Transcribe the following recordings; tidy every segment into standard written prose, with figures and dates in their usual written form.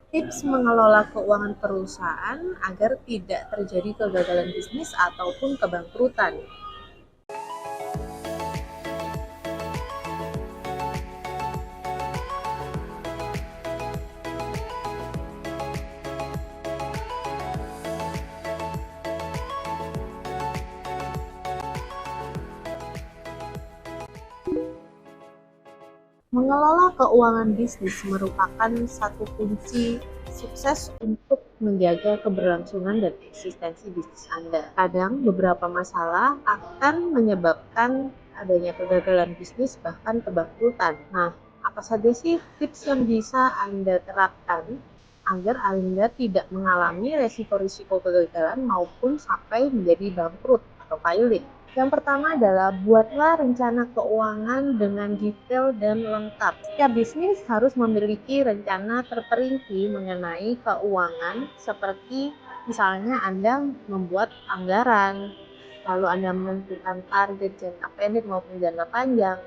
Tips mengelola keuangan perusahaan agar tidak terjadi kegagalan bisnis ataupun kebangkrutan. Mengelola keuangan bisnis merupakan satu kunci sukses untuk menjaga keberlangsungan dan eksistensi bisnis Anda. Kadang beberapa masalah akan menyebabkan adanya kegagalan bisnis bahkan kebangkrutan. Nah, apa saja sih tips yang bisa Anda terapkan agar Anda tidak mengalami resiko-risiko kegagalan maupun sampai menjadi bangkrut atau failing? Yang pertama adalah buatlah rencana keuangan dengan detail dan lengkap. Setiap bisnis harus memiliki rencana terperinci mengenai keuangan, seperti misalnya Anda membuat anggaran, lalu Anda menentukan target jangka pendek maupun jangka panjang,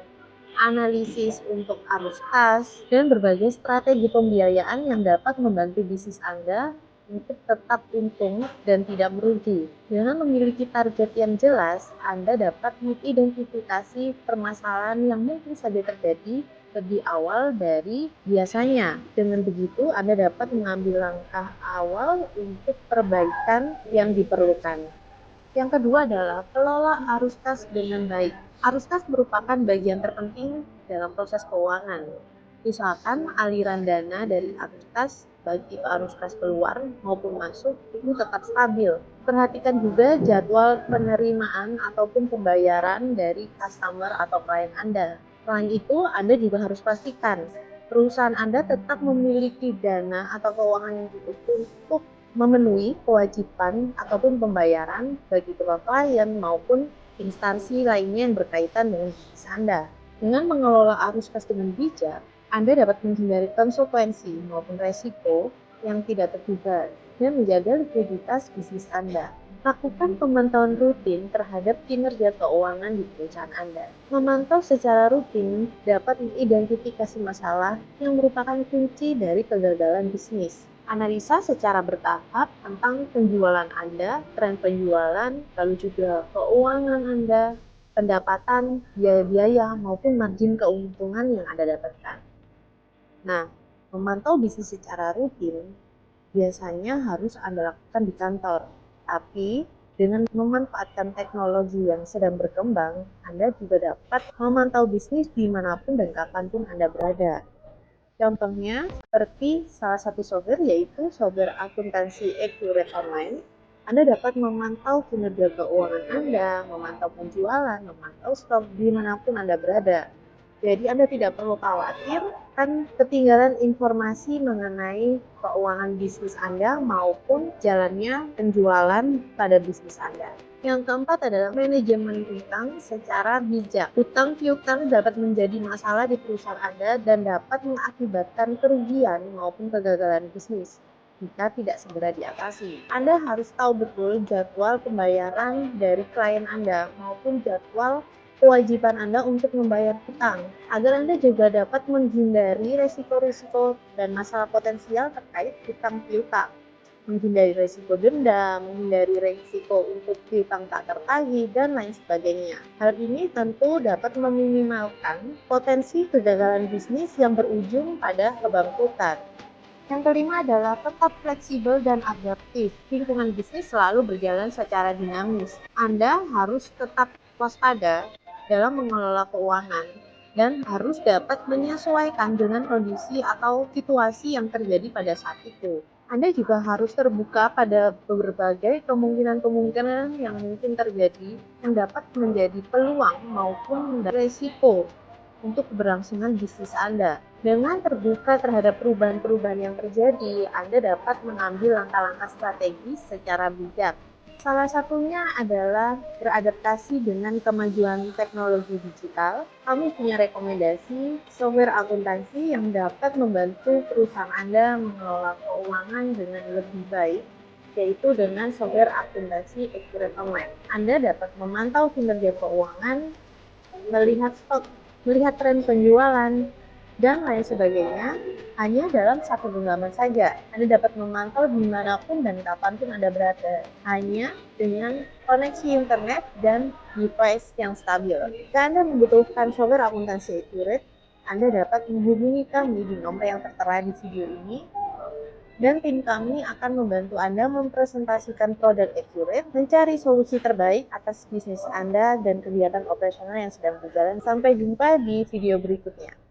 analisis untuk arus kas, dan berbagai strategi pembiayaan yang dapat membantu bisnis Anda untuk tetap untung dan tidak merugi. Dengan memiliki target yang jelas, Anda dapat mengidentifikasi permasalahan yang mungkin saja terjadi lebih awal dari biasanya. Dengan begitu, Anda dapat mengambil langkah awal untuk perbaikan yang diperlukan. Yang kedua adalah kelola arus kas dengan baik. Arus kas merupakan bagian terpenting dalam proses keuangan. Misalkan aliran dana dari arus kas baik itu arus kas keluar maupun masuk itu tetap stabil. Perhatikan juga jadwal penerimaan ataupun pembayaran dari customer atau klien Anda. Selain itu, Anda juga harus pastikan perusahaan Anda tetap memiliki dana atau keuangan yang cukup untuk memenuhi kewajiban ataupun pembayaran bagi klien maupun instansi lainnya yang berkaitan dengan bisnis Anda. Dengan mengelola arus kas dengan bijak, Anda dapat menghindari konsekuensi maupun resiko yang tidak terduga dan menjaga likuiditas bisnis Anda. Lakukan pemantauan rutin terhadap kinerja keuangan di perusahaan Anda. Memantau secara rutin dapat mengidentifikasi masalah yang merupakan kunci dari kegagalan bisnis. Analisa secara bertahap tentang penjualan Anda, tren penjualan, lalu juga keuangan Anda, pendapatan, biaya-biaya, maupun margin keuntungan yang Anda dapatkan. Nah, memantau bisnis secara rutin biasanya harus Anda lakukan di kantor. Tapi, dengan memanfaatkan teknologi yang sedang berkembang, Anda juga dapat memantau bisnis dimanapun dan kapanpun Anda berada. Contohnya, seperti salah satu software yaitu software akuntansi Accurate Online, Anda dapat memantau kinerja keuangan Anda, memantau penjualan, memantau stok dimanapun Anda berada. Jadi Anda tidak perlu khawatir kan ketinggalan informasi mengenai keuangan bisnis Anda maupun jalannya penjualan pada bisnis Anda. Yang keempat adalah manajemen utang secara bijak. Utang piutang dapat menjadi masalah di perusahaan Anda dan dapat mengakibatkan kerugian maupun kegagalan bisnis jika tidak segera diatasi. Anda harus tahu betul jadwal pembayaran dari klien Anda maupun jadwal kewajiban Anda untuk membayar hutang, agar Anda juga dapat menghindari resiko-risiko dan masalah potensial terkait hutang piutang, menghindari resiko denda, menghindari resiko untuk piutang tak tertagih, dan lain sebagainya. Hal ini tentu dapat meminimalkan potensi kegagalan bisnis yang berujung pada kebangkrutan. Yang kelima adalah tetap fleksibel dan adaptif. Lingkungan bisnis selalu berjalan secara dinamis. Anda harus tetap waspada dalam mengelola keuangan dan harus dapat menyesuaikan dengan kondisi atau situasi yang terjadi pada saat itu. Anda juga harus terbuka pada berbagai kemungkinan-kemungkinan yang mungkin terjadi yang dapat menjadi peluang maupun resiko untuk keberlangsungan bisnis Anda. Dengan terbuka terhadap perubahan-perubahan yang terjadi, Anda dapat mengambil langkah-langkah strategis secara bijak. Salah satunya adalah beradaptasi dengan kemajuan teknologi digital. Kami punya rekomendasi software akuntansi yang dapat membantu perusahaan Anda mengelola keuangan dengan lebih baik, yaitu dengan software akuntansi Accurate Online. Anda dapat memantau kinerja keuangan, melihat stok, melihat tren penjualan, dan lain sebagainya hanya dalam satu genggaman saja. Anda dapat memantau dimanapun dan kapanpun Anda berada, hanya dengan koneksi internet dan device yang stabil. Jika Anda membutuhkan software akuntansi Accurate, Anda dapat menghubungi kami di nomor yang tertera di video ini, dan tim kami akan membantu Anda mempresentasikan produk Accurate, mencari solusi terbaik atas bisnis Anda dan kegiatan operasional yang sedang berjalan. Sampai jumpa di video berikutnya.